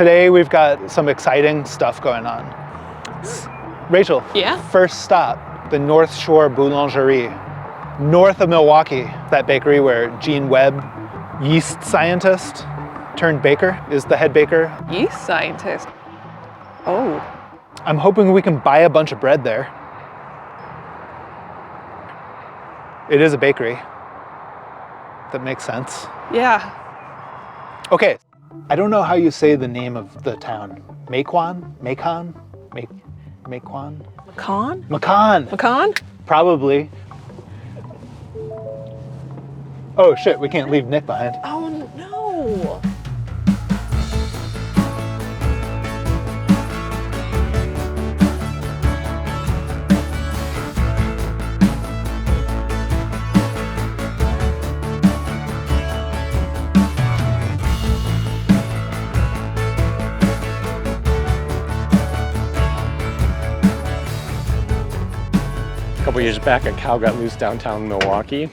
Today we've got some exciting stuff going on. Rachel, Yeah? first stop, the North Shore Boulangerie, north of Milwaukee, that bakery where Gene Webb, yeast scientist turned baker, is the head baker. Yeast scientist. Oh. I'm hoping we can buy a bunch of bread there. It is a bakery. That makes sense. Yeah. Okay, I don't know how you say the name of the town. Macon? Macon? Macon? Pecan? Macon! Pecan? Probably. Oh shit, we can't leave Nick behind. Oh no. A couple years back, a cow got loose downtown Milwaukee.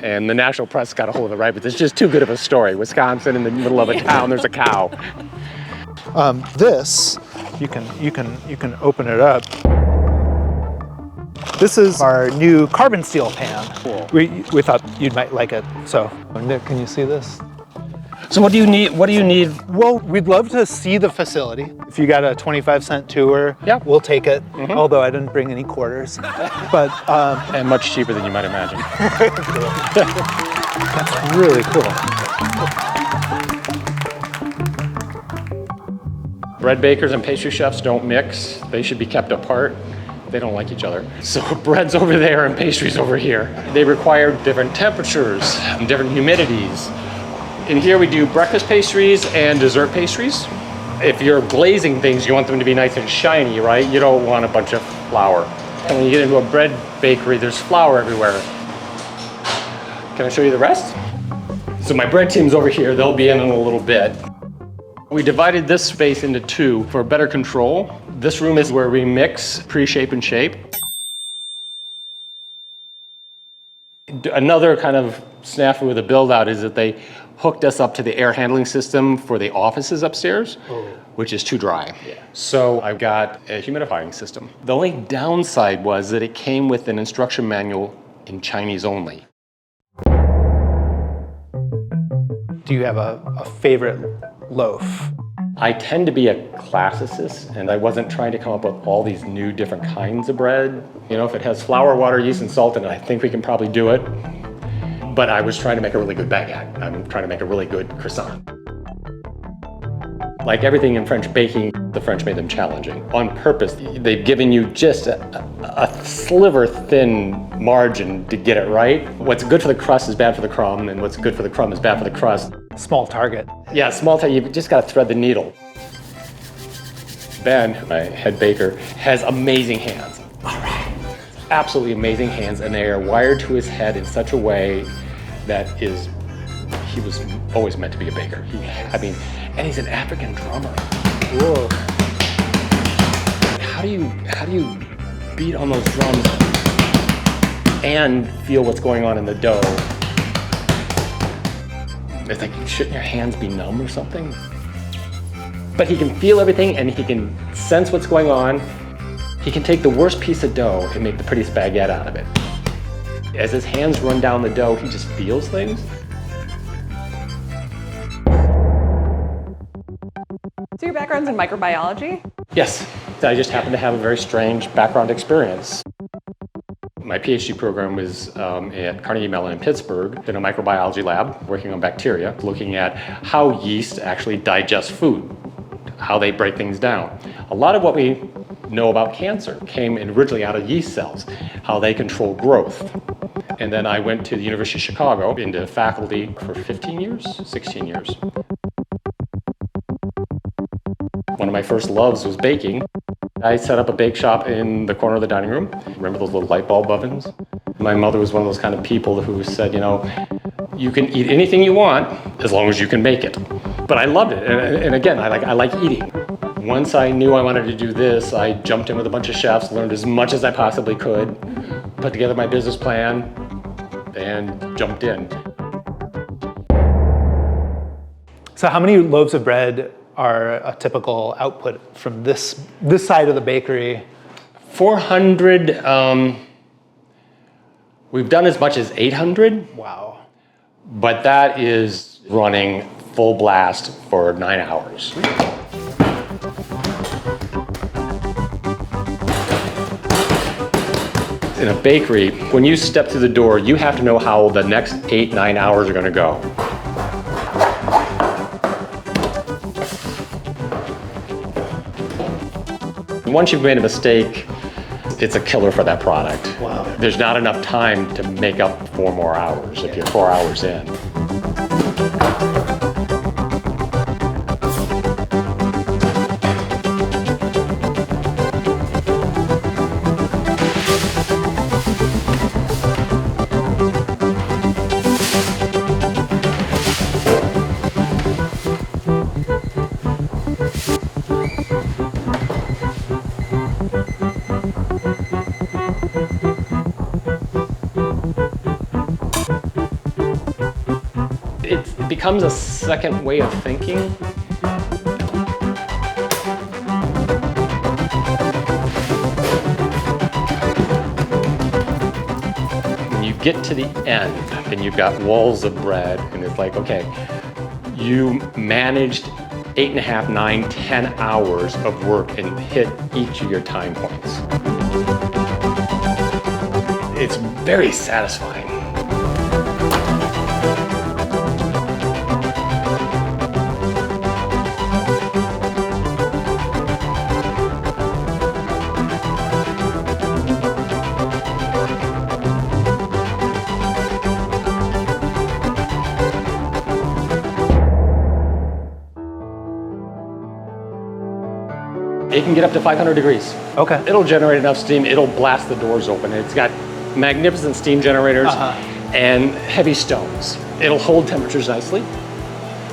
And the national press got a hold of it, right? But it's just too good of a story. Wisconsin, in the middle of a town, there's a cow. This, you can open it up. This is our new carbon steel pan. Cool. We thought you might like it. So, Nick, can you see this? So what do you need? What do you need? Well, we'd love to see the facility. If you got a 25-cent tour, Yeah. we'll take it. Although I didn't bring any quarters. But And much cheaper than you might imagine. that's really cool. Bread bakers and pastry chefs don't mix. They should be kept apart. They don't like each other. So bread's over there and pastry's over here. They require different temperatures and different humidities. In here we do breakfast pastries and dessert pastries. If you're glazing things, you want them to be nice and shiny, right? You don't want a bunch of flour. And when you get into a bread bakery, there's flour everywhere. Can I show you the rest? So my bread team's over here. They'll be in a little bit. We divided this space into two for better control. This room is where we mix pre-shape and shape. Another kind of snafu with the build out is that they hooked us up to the air handling system for the offices upstairs, which is too dry. So I've got a humidifying system. The only downside was that it came with an instruction manual in Chinese only. Do you have a favorite loaf? I tend to be a classicist, and I wasn't trying to come up with all these new different kinds of bread. You know, if it has flour, water, yeast, and salt in it, I think we can probably do it. But I was trying to make a really good baguette. I'm trying to make a really good croissant. Like everything in French baking, the French made them challenging. On purpose, they've given you just a sliver thin margin to get it right. What's good for the crust is bad for the crumb, and what's good for the crumb is bad for the crust. Small target. Yeah, small target, you've just got to thread the needle. Ben, my head baker, has amazing hands. Absolutely amazing hands, and they are wired to his head in such a way that he was always meant to be a baker. And he's an African drummer. Whoa. How do you beat on those drums and feel what's going on in the dough? It's like, shouldn't your hands be numb or something? But he can feel everything and he can sense what's going on. He can take the worst piece of dough and make the prettiest baguette out of it. As his hands run down the dough, he just feels things. So your background's in microbiology? Yes, I just happen to have a very strange background experience. My PhD program was at Carnegie Mellon in Pittsburgh in a microbiology lab working on bacteria, looking at how yeast actually digest food, how they break things down. A lot of what we know about cancer came originally out of yeast cells, how they control growth. And then I went to the University of Chicago into faculty for 15 years, 16 years. One of my first loves was baking. I set up a bake shop in the corner of the dining room. Remember those little light bulb ovens? My mother was one of those kind of people who said, you know, you can eat anything you want as long as you can make it. But I loved it, and again, I like eating. Once I knew I wanted to do this, I jumped in with a bunch of chefs, learned as much as I possibly could, put together my business plan, and jumped in. So how many loaves of bread are a typical output from this side of the bakery? 400, we've done as much as 800, Wow. but that is running full blast for 9 hours. In a bakery, when you step through the door, you have to know how the next 8-9 hours are going to go. Once you've made a mistake, it's a killer for that product. Wow. There's not enough time to make up 4 more hours if you're 4 hours in. It becomes a second way of thinking. When you get to the end and you've got walls of bread and it's like, okay, you managed 8.5, 9, 10 hours of work and hit each of your time points. It's very satisfying. It can get up to 500 degrees. Okay. It'll generate enough steam, it'll blast the doors open. It's got magnificent steam generators and heavy stones. It'll hold temperatures nicely.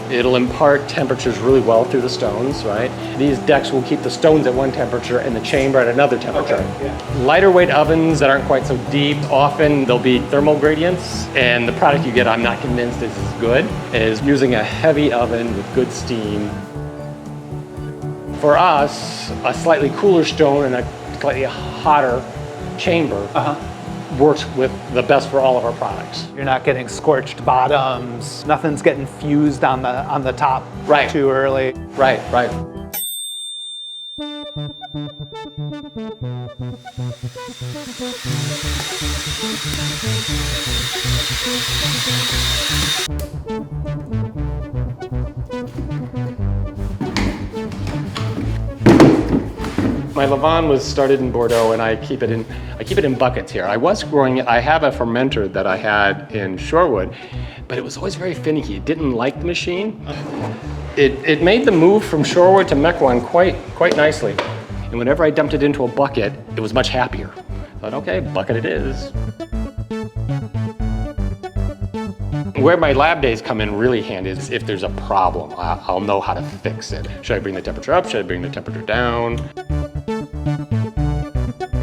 It'll impart temperatures really well through the stones, right? These decks will keep the stones at one temperature and the chamber at another temperature. Okay, yeah. Lighter weight ovens that aren't quite so deep, often there'll be thermal gradients, and the product you get, I'm not convinced is as good, is using a heavy oven with good steam. For us, a slightly cooler stone and a slightly hotter chamber works with the best for all of our products. You're not getting scorched bottoms. Nothing's getting fused on the top Right. too early. Right, right. My levain was started in Bordeaux, and I keep it in buckets here. I have a fermenter that I had in Shorewood, but it was always very finicky. It didn't like the machine. It made the move from Shorewood to Mequon quite nicely. And whenever I dumped it into a bucket, it was much happier. I thought, okay, bucket it is. Where my lab days come in really handy is if there's a problem, I'll know how to fix it. Should I bring the temperature up? Should I bring the temperature down?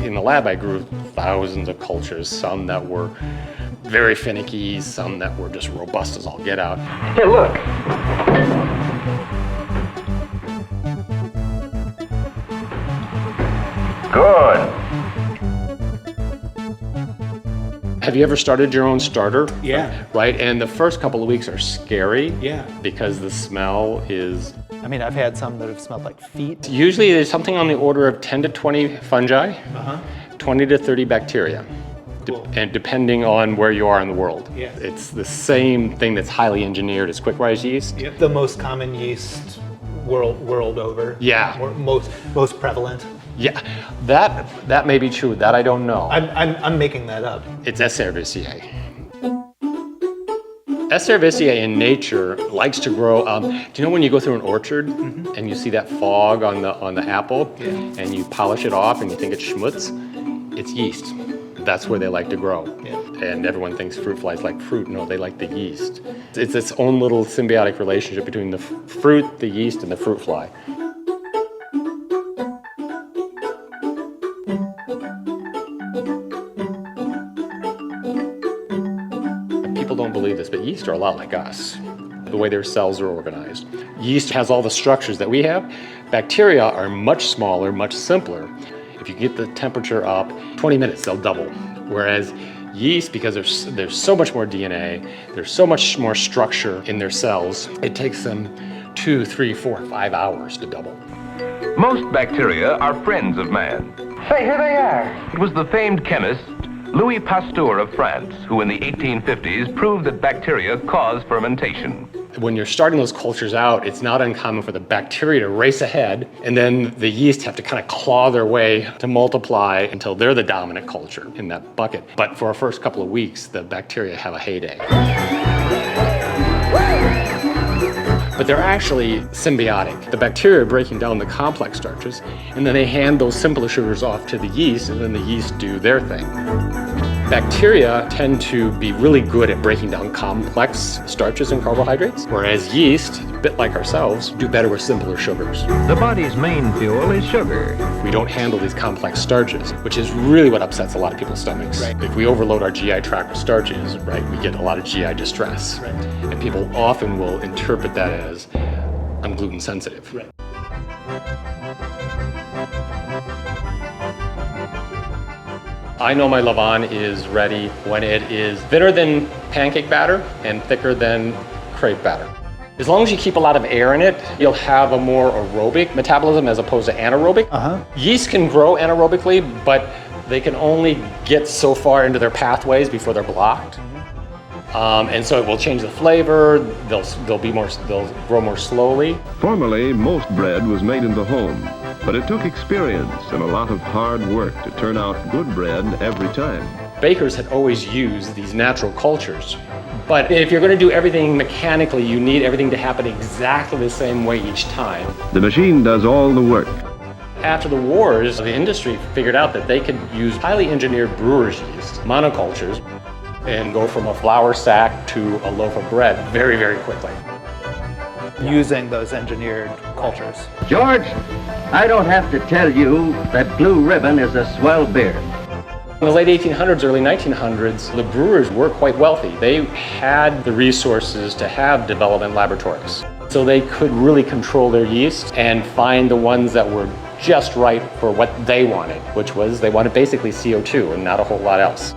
In the lab, I grew thousands of cultures, some that were very finicky, some that were just robust as all get out. Hey, look. Good. Have you ever started your own starter? Yeah. Right, and the first couple of weeks are scary. Yeah. Because the smell is... I mean, I've had some that have smelled like feet. Usually there's something on the order of 10 to 20 fungi, 20 to 30 bacteria. Cool. And depending on where you are in the world. Yeah. It's the same thing that's highly engineered as quick rise yeast. Yep. The most common yeast world over. Yeah. Or most prevalent. Yeah, that may be true. That I don't know. I'm making that up. It's S. cerevisiae. S. cerevisiae in nature likes to grow. Do you know when you go through an orchard and you see that fog on the apple, and you polish it off and you think it's schmutz? It's yeast. That's where they like to grow. Yeah. And everyone thinks fruit flies like fruit. No, they like the yeast. It's its own little symbiotic relationship between the fruit, the yeast, and the fruit fly. People don't believe this, but yeast are a lot like us. the way their cells are organized. Yeast has all the structures that we have. Bacteria are much smaller, much simpler. If you get the temperature up, 20 minutes, they'll double. Whereas yeast, because there's so much more DNA, there's so much more structure in their cells, it takes them 2, 3, 4, 5 hours to double. Most bacteria are friends of man. Say, here they are. It was the famed chemist Louis Pasteur of France who in the 1850s proved that bacteria cause fermentation. When you're starting those cultures out, it's not uncommon for the bacteria to race ahead, and then the yeast have to kind of claw their way to multiply until they're the dominant culture in that bucket. But for our first couple of weeks, the bacteria have a heyday. But they're actually symbiotic. The bacteria are breaking down the complex starches, and then they hand those simpler sugars off to the yeast, and then the yeast do their thing. Bacteria tend to be really good at breaking down complex starches and carbohydrates, whereas yeast, a bit like ourselves, do better with simpler sugars. The body's main fuel is sugar. We don't handle these complex starches, which is really what upsets a lot of people's stomachs. Right. If we overload our GI tract with starches, right, we get a lot of GI distress. Right. And people often will interpret that as, I'm gluten sensitive. Right. I know my levain is ready when it is thinner than pancake batter and thicker than crepe batter. As long as you keep a lot of air in it, you'll have a more aerobic metabolism as opposed to anaerobic. Yeast can grow anaerobically, but they can only get so far into their pathways before they're blocked. And so it will change the flavor, they'll grow more slowly. Formerly, most bread was made in the home, but it took experience and a lot of hard work to turn out good bread every time. Bakers had always used these natural cultures. But if you're going to do everything mechanically, you need everything to happen exactly the same way each time. The machine does all the work. After the wars, the industry figured out that they could use highly engineered brewer's yeast, monocultures, and go from a flour sack to a loaf of bread very, very quickly. Using those engineered cultures. George, I don't have to tell you that Blue Ribbon is a swell beer. In the late 1800s, early 1900s, the brewers were quite wealthy. They had the resources to have development laboratories. So they could really control their yeast and find the ones that were just right for what they wanted, which was they wanted basically CO2 and not a whole lot else.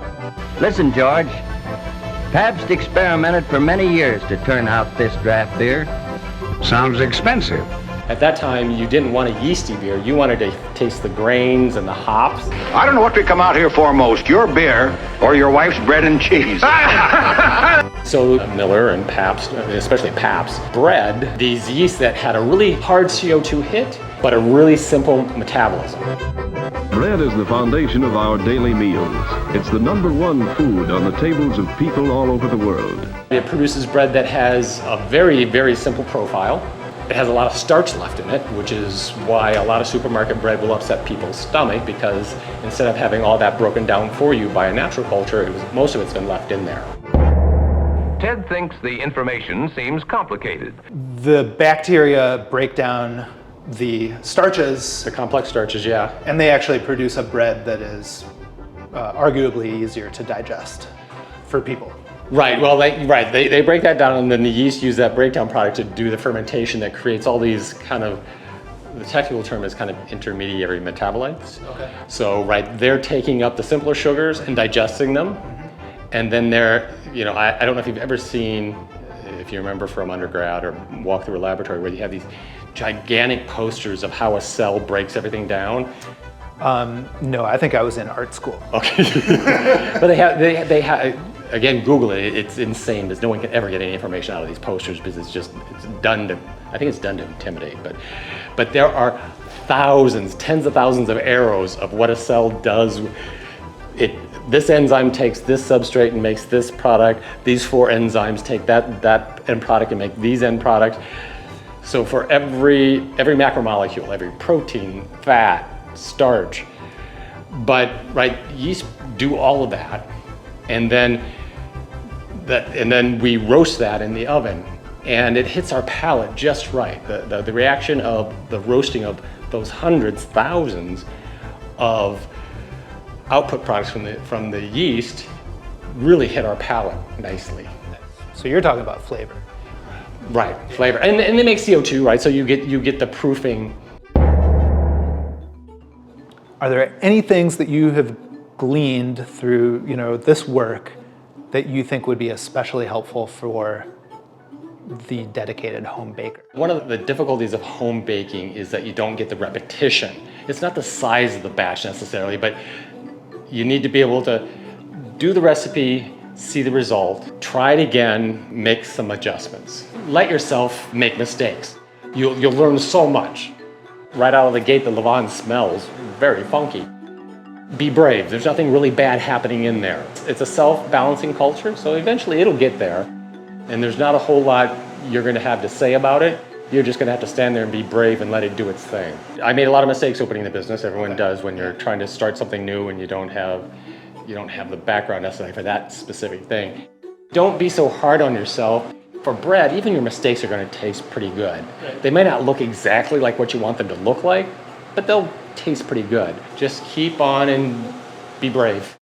Listen, George, Pabst experimented for many years to turn out this draft beer. Sounds expensive. At that time, you didn't want a yeasty beer. You wanted to taste the grains and the hops. I don't know what we come out here for most, your beer or your wife's bread and cheese. So Miller and Pabst, especially Pabst, bred these yeasts that had a really hard CO2 hit, but a really simple metabolism. Bread is the foundation of our daily meals. It's the #1 food on the tables of people all over the world. It produces bread that has a very, very simple profile. It has a lot of starch left in it, which is why a lot of supermarket bread will upset people's stomach, because instead of having all that broken down for you by a natural culture, most of it's been left in there. Ted thinks the information seems complicated. The bacteria break down the starches, The complex starches, yeah. and they actually produce a bread that is arguably easier to digest for people. Right, well, they break that down, and then the yeast use that breakdown product to do the fermentation that creates all these kind of, the technical term is kind of intermediary metabolites. Okay. So, they're taking up the simpler sugars and digesting them, and then they're, I don't know if you've ever seen, if you remember from undergrad or walk through a laboratory where you have these gigantic posters of how a cell breaks everything down. No, I think I was in art school. Okay. But they have, again, Google it. It's insane. No one can ever get any information out of these posters because it's done to, I think it's done to intimidate. But there are thousands, tens of thousands of arrows of what a cell does. This enzyme takes this substrate and makes this product. These 4 enzymes take that end product and make these end products. So for every macromolecule, every protein, fat, starch, but yeast do all of that, and then we roast that in the oven, and it hits our palate just right. The reaction of the roasting of those hundreds, thousands of output products from the yeast really hit our palate nicely. So you're talking about flavor. Right, flavor. And they make CO2, right? So you get the proofing. Are there any things that you have gleaned through, this work that you think would be especially helpful for the dedicated home baker? One of the difficulties of home baking is that you don't get the repetition. It's not the size of the batch necessarily, but you need to be able to do the recipe, see the result, try it again, make some adjustments. Let yourself make mistakes. You'll learn so much. Right out of the gate, the levain smells very funky. Be brave. There's nothing really bad happening in there. It's a self-balancing culture, so eventually it'll get there. And there's not a whole lot you're going to have to say about it. You're just going to have to stand there and be brave and let it do its thing. I made a lot of mistakes opening the business. Everyone does when you're trying to start something new and you don't have the background necessary for that specific thing. Don't be so hard on yourself. For bread, even your mistakes are going to taste pretty good. They may not look exactly like what you want them to look like, but they'll taste pretty good. Just keep on and be brave.